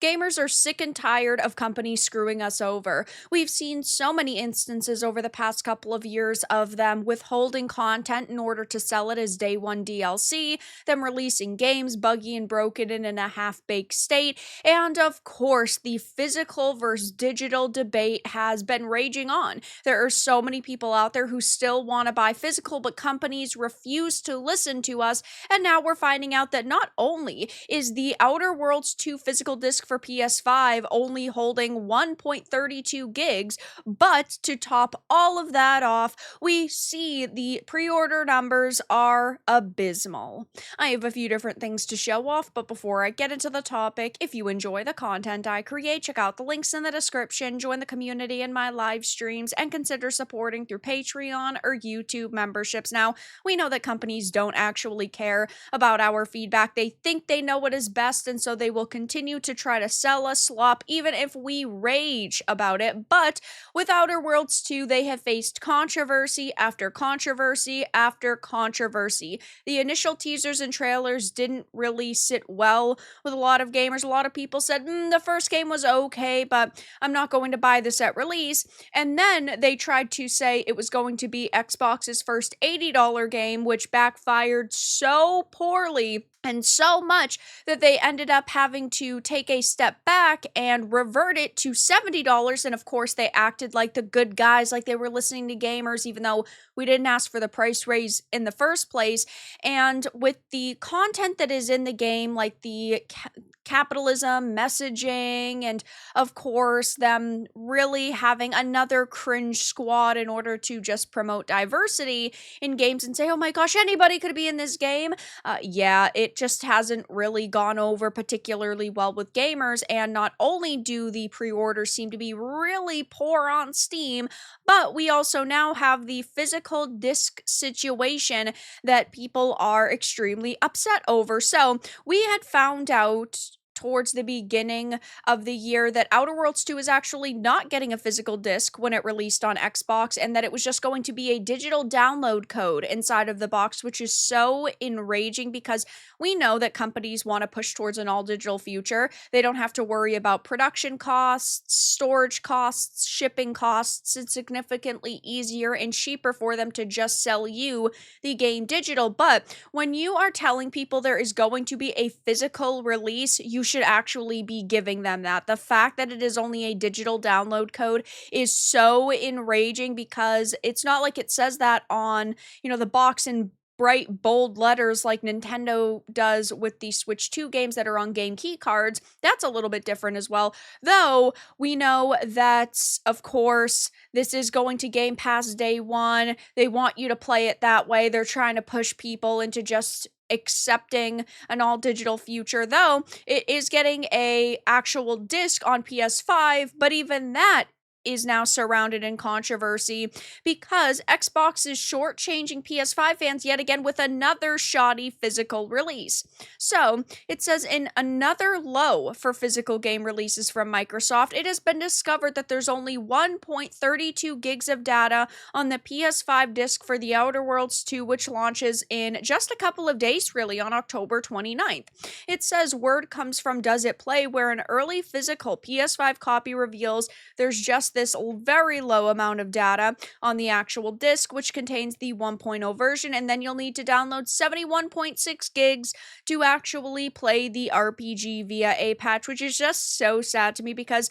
Gamers are sick and tired of companies screwing us over. We've seen so many instances over the past couple of years of them withholding content in order to sell it as day one DLC, them releasing games buggy and broken and in a half baked state, and of course, the physical versus digital debate has been raging on. There are so many people out there who still want to buy physical, but companies refuse to listen to us, and now we're finding out that not only is the Outer Worlds 2 physical disc for PS5 only holding 1.32 gigs, but to top all of that off, we see the pre-order numbers are abysmal. I have a few different things to show off, but before I get into the topic, if you enjoy the content I create, check out the links in the description, join the community in my live streams, and consider supporting through Patreon or YouTube memberships. Now, we know that companies don't actually care about our feedback. They think they know what is best, and so they will continue to try to sell us slop even if we rage about it. But with Outer Worlds 2, they have faced controversy after controversy after controversy. The initial teasers and trailers didn't really sit well with a lot of gamers. A lot of people said, the first game was okay, but I'm not going to buy this at release. And then they tried to say it was going to be Xbox's first $80 game, which backfired so poorly and so much that they ended up having to take a step back and revert it to $70. And of course, they acted like the good guys, like they were listening to gamers, even though we didn't ask for the price raise in the first place. And with the content that is in the game, like the capitalism messaging, and of course, them really having another cringe squad in order to just promote diversity in games and say, oh my gosh, anybody could be in this game. Yeah, it just hasn't really gone over particularly well with gamers, and not only do the pre-orders seem to be really poor on Steam, but we also now have the physical disc situation that people are extremely upset over. So we had found out towards the beginning of the year that Outer Worlds 2 is actually not getting a physical disc when it released on Xbox, and that it was just going to be a digital download code inside of the box, which is so enraging because we know that companies want to push towards an all-digital future. They don't have to worry about production costs, storage costs, shipping costs. It's significantly easier and cheaper for them to just sell you the game digital. But when you are telling people there is going to be a physical release, you should actually be giving them that. The fact that it is only a digital download code is so enraging because it's not like it says that on, the box in bright, bold letters like Nintendo does with the Switch 2 games that are on game key cards. That's a little bit different as well. Though we know that, of course, this is going to Game Pass day one. They want you to play it that way. They're trying to push people into just accepting an all digital future, though it is getting a actual disc on PS5, but even that is now surrounded in controversy because Xbox is shortchanging PS5 fans yet again with another shoddy physical release. So, it says in another low for physical game releases from Microsoft, it has been discovered that there's only 1.32 gigs of data on the PS5 disc for The Outer Worlds 2, which launches in just a couple of days, really, on October 29th. It says word comes from Does It Play, where an early physical PS5 copy reveals there's just this very low amount of data on the actual disc, which contains the 1.0 version, and then you'll need to download 71.6 gigs to actually play the RPG via a patch, which is just so sad to me because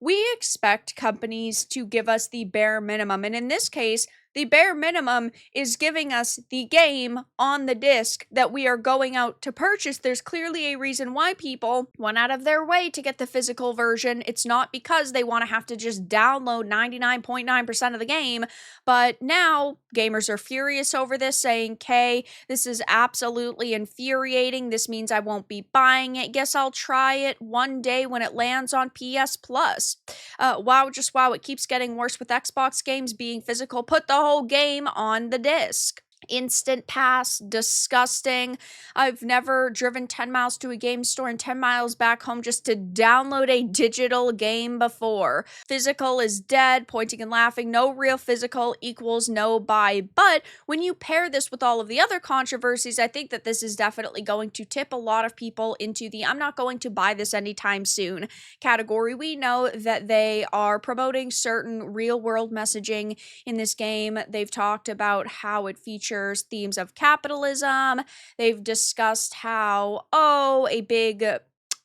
we expect companies to give us the bare minimum, and in this case, the bare minimum is giving us the game on the disc that we are going out to purchase. There's clearly a reason why people went out of their way to get the physical version. It's not because they want to have to just download 99.9% of the game, but now gamers are furious over this, saying, "Kay, this is absolutely infuriating. This means I won't be buying it. Guess I'll try it one day when it lands on PS Plus." Wow, just wow, it keeps getting worse with Xbox games being physical. Put the whole game on the disc. Instant Pass, disgusting. I've never driven 10 miles to a game store and 10 miles back home just to download a digital game before. Physical is dead, pointing and laughing. No real physical equals no buy. But when you pair this with all of the other controversies, I think that this is definitely going to tip a lot of people into the I'm not going to buy this anytime soon category. We know that they are promoting certain real world messaging in this game. They've talked about how it features themes of capitalism. They've discussed how, a big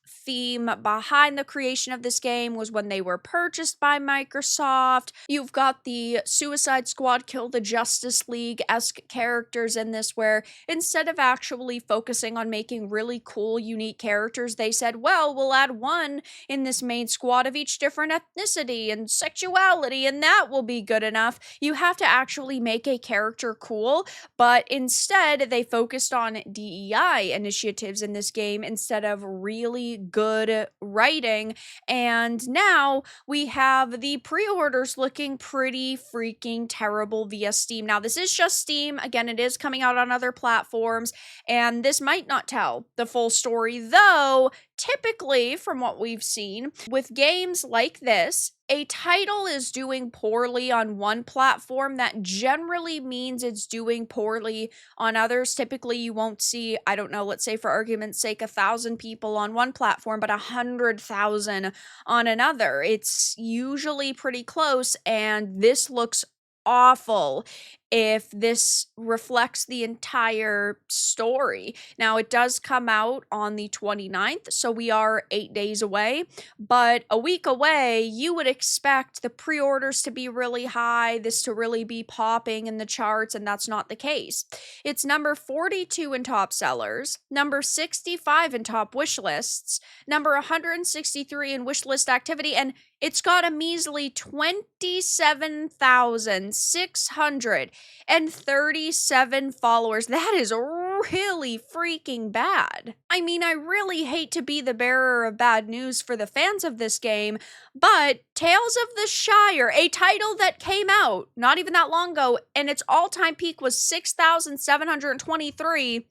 theme behind the creation of this game was when they were purchased by Microsoft. You've got the Suicide Squad Kill the Justice League-esque characters in this, where instead of actually focusing on making really cool, unique characters, they said, well, we'll add one in this main squad of each different ethnicity and sexuality, and that will be good enough. You have to actually make a character cool, but instead they focused on DEI initiatives in this game instead of really good writing. And now we have the pre-orders looking pretty freaking terrible via Steam. Now, this is just Steam. Again, it is coming out on other platforms, and this might not tell the full story, though typically, from what we've seen, with games like this, a title is doing poorly on one platform, that generally means it's doing poorly on others. Typically, you won't see, I don't know, let's say for argument's sake, 1,000 people on one platform, but 100,000 on another. It's usually pretty close, and this looks awful if this reflects the entire story. Now, it does come out on the 29th, so we are 8 days away, but a week away, you would expect the pre-orders to be really high, this to really be popping in the charts, and that's not the case. It's number 42 in top sellers, number 65 in top wish lists, number 163 in wish list activity, and it's got a measly 27,637 followers. That is really freaking bad. I mean, I really hate to be the bearer of bad news for the fans of this game, but Tales of the Shire, a title that came out not even that long ago, and its all-time peak was 6,723,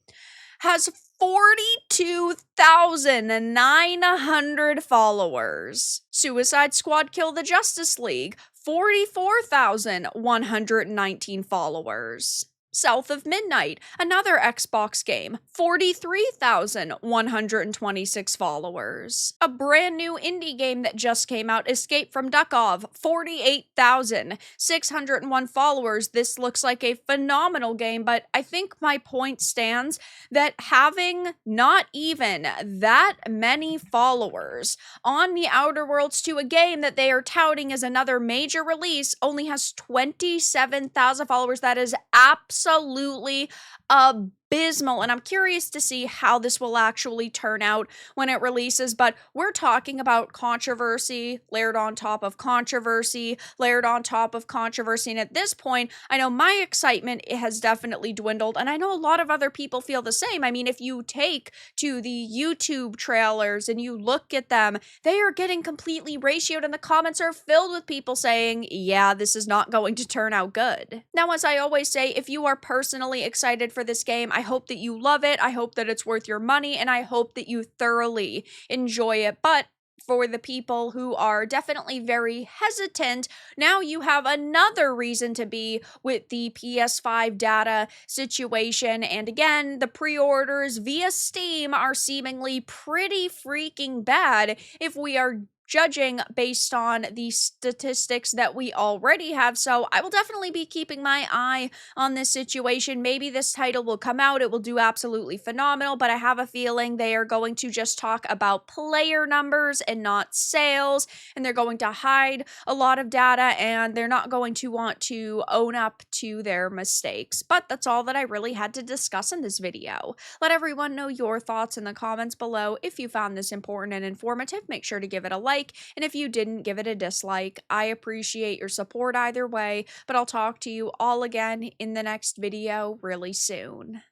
has 42,900 followers. Suicide Squad Kill the Justice League, 44,119 followers. South of Midnight, another Xbox game, 43,126 followers. A brand new indie game that just came out, Escape from Duckov, 48,601 followers. This looks like a phenomenal game, but I think my point stands that having not even that many followers on the Outer Worlds to a game that they are touting as another major release only has 27,000 followers. That is absolutely abysmal, and I'm curious to see how this will actually turn out when it releases. But we're talking about controversy layered on top of controversy layered on top of controversy, and at this point, I know my excitement has definitely dwindled, and I know a lot of other people feel the same. I mean, if you take to the YouTube trailers and you look at them, they are getting completely ratioed, and the comments are filled with people saying, yeah, this is not going to turn out good. Now, as I always say, if you are personally excited for this game, I hope that you love it, I hope that it's worth your money, and I hope that you thoroughly enjoy it. But for the people who are definitely very hesitant, now you have another reason to be with the PS5 data situation. And again, the pre-orders via Steam are seemingly pretty freaking bad if we are judging based on the statistics that we already have. So I will definitely be keeping my eye on this situation. Maybe this title will come out, it will do absolutely phenomenal, but I have a feeling they are going to just talk about player numbers and not sales, and they're going to hide a lot of data, and they're not going to want to own up to their mistakes. But that's all that I really had to discuss in this video. Let everyone know your thoughts in the comments below. If you found this important and informative, make sure to give it a like. And if you didn't, give it a dislike. I appreciate your support either way, but I'll talk to you all again in the next video really soon.